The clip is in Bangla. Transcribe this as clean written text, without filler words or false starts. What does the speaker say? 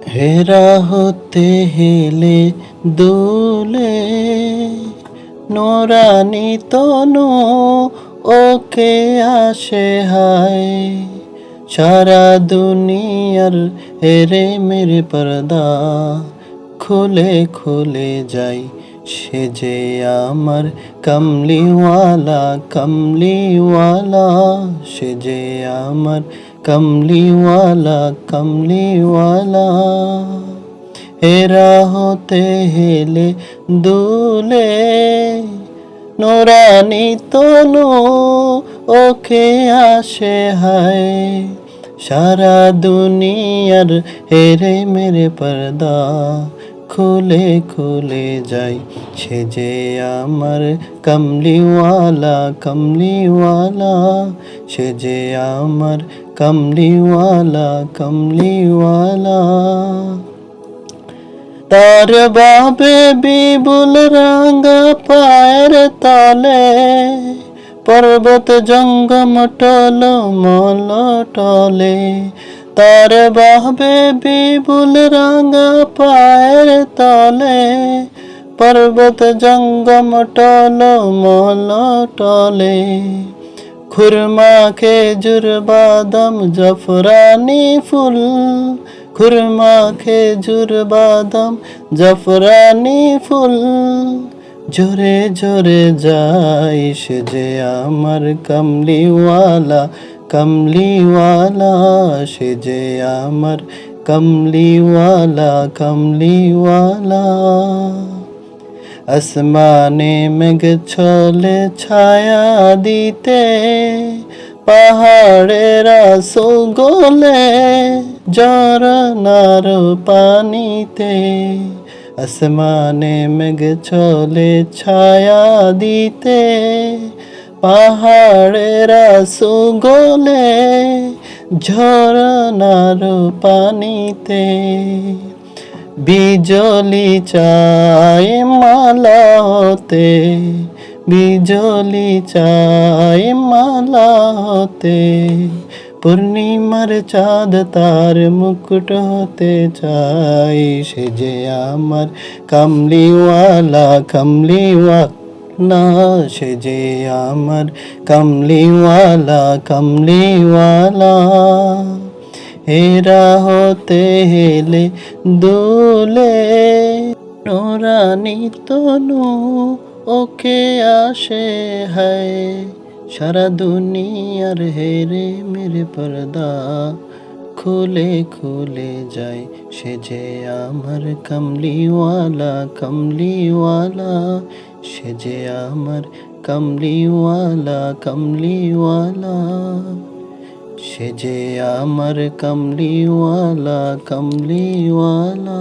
হেরা হতে হেলে দুলে নোরানি তনু ওকে আসে হায় সারা দুনিয়ার হেরে মেরে পর্দা খুলে খুলে যাই সে যে আমার কমলিওয়ালা কমলিওয়ালা সে যে আমার কমলিওয়ালা কমলিওয়ালা হেরা হতে হেলে দুলে নোরানি তনু ওকে আসে হায় সারা দুনিয়ার হেরে মেরে পর্দা খুলে খুলে যাই সে যে আমার কমলিওয়ালা কমলিওয়ালা সে যে আমার কমলিওয়ালা কমলিওয়ালা তার বাবে বিপুল রাঙা পায়ের তলে পর্বত জঙ্গম টল মল টলে তার বাবে বিপুল রাঙা পায়ের তলে পর্বত জঙ্গম টল মল টলে খুরমা খেজুর বাদাম জাফরানি ফুল খুরমা খেজুর বাদাম জাফরানি ফুল জোরে জোরে যাই সে যে আমার কমলিওয়ালা কমলিওয়ালা সে যে আমার কমলিওয়ালা কমলিওয়ালা আসমানে মেঘ ছলে ছায়া দিতে পাহাড়ের গলে ঝরনার পানিতে আসমানে মেঘ ছলে ছায়া দিতে পাহাড়ের গলে ঝরনার পানিতে বিজলি চাই মালা হতে বিজলি চাই মালা হতে পূর্ণিমার চাঁদ তার মুকুট হতে চাই সে যে আমার কমলিওয়ালা কমলিওয়ালা সে যে আমার কমলিওয়ালা কমলিওয়ালা হেরা হতে হেলে দুলে নোরানি তনু ওকে আসে হায় সারা দুনিয়ার হেরে মেরে পর্দা খুলে খুলে যায় সে যে আমার কমলিওয়ালা কমলিওয়ালা সে যে আমার কমলিওয়ালা কমলিওয়ালা সে যে আমার কমলিওয়ালা কমলিওয়ালা।